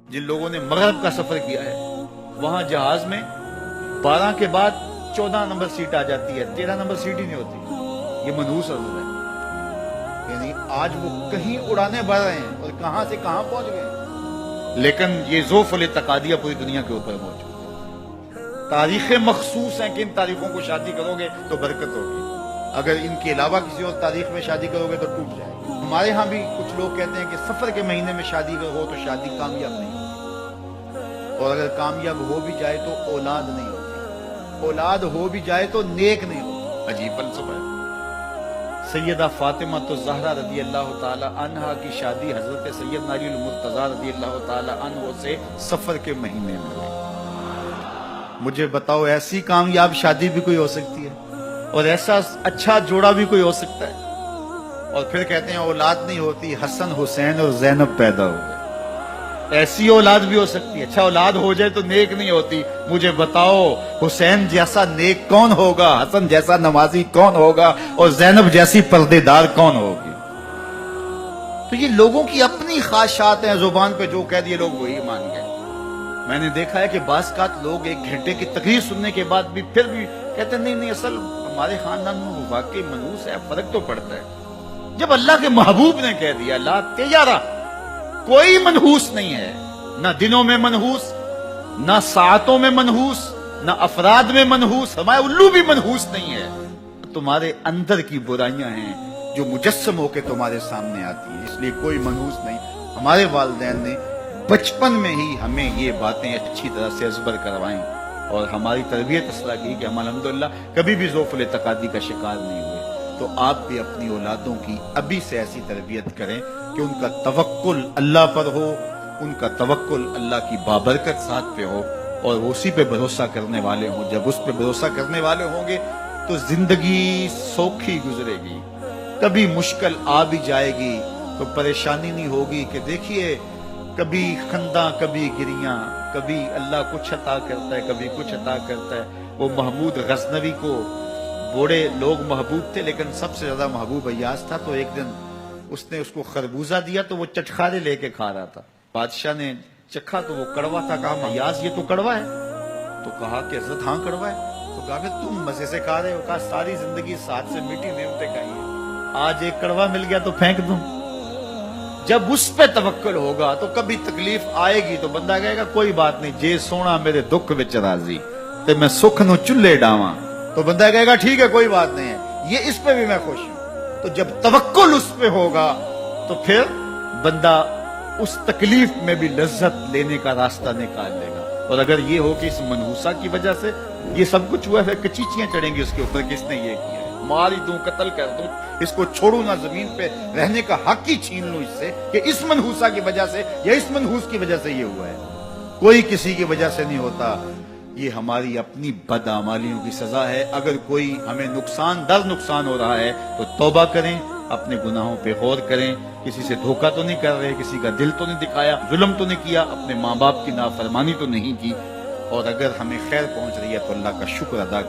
جن لوگوں نے مغرب کا سفر کیا ہے وہاں جہاز میں 12 کے بعد 14 نمبر سیٹ آ جاتی ہے، 13 نمبر سیٹ ہی نہیں ہوتی۔ یہ منحوس عذر ہے، یعنی آج وہ کہیں اڑانے بڑھ رہے ہیں اور کہاں سے کہاں پہنچ گئے، لیکن یہ ذوف التقادیہ پوری دنیا کے اوپر موجود ہے۔ تاریخیں مخصوص ہیں کہ ان تاریخوں کو شادی کرو گے تو برکت ہوگی، اگر ان کے علاوہ کسی اور تاریخ میں شادی کرو گے تو ٹوٹ جائے گی۔ ہمارے ہاں بھی کچھ لوگ کہتے ہیں کہ سفر کے مہینے میں شادی ہو تو شادی کامیاب نہیں ہوتی، اور اگر کامیاب ہو بھی جائے تو اولاد نہیں ہوتی، اولاد ہو بھی جائے تو نیک نہیں ہوتی۔ عجیب فلسفہ ہے۔ سیدہ فاطمہ الزہرا رضی اللہ تعالی عنہا کی شادی حضرت سیدنا علی المرتضیٰ رضی اللہ تعالی عنہ سے سفر کے مہینے میں ہوئی۔ مجھے بتاؤ ایسی کامیاب شادی بھی کوئی ہو سکتی ہے اور ایسا اچھا جوڑا بھی کوئی ہو سکتا ہے، اور پھر کہتے ہیں اولاد نہیں ہوتی، حسن حسین اور زینب پیدا ہو گئے۔ ایسی اولاد بھی ہو سکتی ہے، اچھا اولاد ہو جائے تو نیک نہیں ہوتی۔ مجھے بتاؤ حسین جیسا نیک کون ہوگا، حسن جیسا نمازی کون ہوگا، اور زینب جیسی پردے دار کون ہوگی؟ تو یہ لوگوں کی اپنی خواہشات ہیں، زبان پہ جو کہہ دیے لوگ وہی مان گئے۔ میں نے دیکھا ہے کہ بعض اوقات لوگ 1 گھنٹے کی تقریر سننے کے بعد بھی پھر بھی کہتے ہیں نہیں اصل ہمارے خاندان میں وہ واقعی منحوس ہے، فرق تو پڑتا ہے۔ جب اللہ کے محبوب نے کہہ دیا لا تیارہ، کوئی منحوس نہیں ہے، نہ دنوں میں منحوس، نہ ساعتوں میں منحوس، نہ افراد میں منحوس، ہمارے الو بھی منحوس نہیں ہے۔ تمہارے اندر کی برائیاں ہیں جو مجسم ہو کے تمہارے سامنے آتی ہیں، اس لیے کوئی منحوس نہیں۔ ہمارے والدین نے بچپن میں ہی ہمیں یہ باتیں اچھی طرح سے ازبر کروائیں اور ہماری تربیت اس طرح کی کہ ہم الحمدللہ کبھی بھی ذوف التقادی کا شکار نہیں ہوئے۔ تو آپ بھی اپنی اولادوں کی ابھی سے ایسی تربیت کریں کہ ان کا توکل اللہ پر ہو، ان کا توکل اللہ کی بابرکت ذات پہ ہو، اور اسی پہ بھروسہ کرنے والے ہوں۔ جب اس پہ بھروسہ کرنے والے ہوں گے تو زندگی سوکھی گزرے گی، کبھی مشکل آ بھی جائے گی تو پریشانی نہیں ہوگی کہ دیکھیے کبھی خنداں کبھی گریاں، کبھی اللہ کچھ عطا کرتا ہے کبھی کچھ عطا کرتا ہے۔ وہ محمود غزنوی کو بوڑھے لوگ محبوب تھے لیکن سب سے زیادہ محبوب ایاز تھا، تو ایک دن اس نے اس کو خربوزہ دیا تو وہ چٹخارے لے کے کھا رہا تھا۔ بادشاہ نے چکھا تو وہ کڑوا تھا، کہا ایاز یہ تو کڑوا ہے، تو کہا کہ حضرت ہاں کڑوا ہے، تو کہا کہ تم مزے سے کھا رہے ہو، کہا ساری زندگی ساتھ سے میٹھی نعمتیں کھائی ہیں، آج ایک کڑوا مل گیا تو پھینک دوں۔ جب اس پہ توکل ہوگا تو کبھی تکلیف آئے گی تو بندہ کہے گا کوئی بات نہیں، جے سونا میرے دکھ وچ راضی تے میں سکھ نو چلے ڈاواں، تو بندہ کہے گا ٹھیک ہے کوئی بات نہیں ہے، یہ اس پہ بھی میں خوش ہوں۔ تو جب توکل اس پہ ہوگا تو پھر بندہ اس تکلیف میں بھی لذت لینے کا راستہ نکال لے گا۔ اور اگر یہ ہو کہ اس منحوسہ کی وجہ سے یہ سب کچھ ہوا ہے، کچیچیاں چڑھیں گی اس کے اوپر، کس نے یہ کیا ہے، مار ہی دوں قتل کر دوں، اس کو چھوڑوں نہ زمین پہ رہنے کا حق ہی چھین لوں اس سے، کہ اس منحوسہ کی وجہ سے یا اس منحوس کی وجہ سے یہ ہوا ہے۔ کوئی کسی کی وجہ سے نہیں ہوتا، یہ ہماری اپنی بدعمالیوں کی سزا ہے۔ اگر کوئی ہمیں نقصان در نقصان ہو رہا ہے تو توبہ کریں، اپنے گناہوں پہ غور کریں، کسی سے دھوکہ تو نہیں کر رہے، کسی کا دل تو نہیں دکھایا، ظلم تو نہیں کیا، اپنے ماں باپ کی نافرمانی تو نہیں کی، اور اگر ہمیں خیر پہنچ رہی ہے تو اللہ کا شکر ادا کریں۔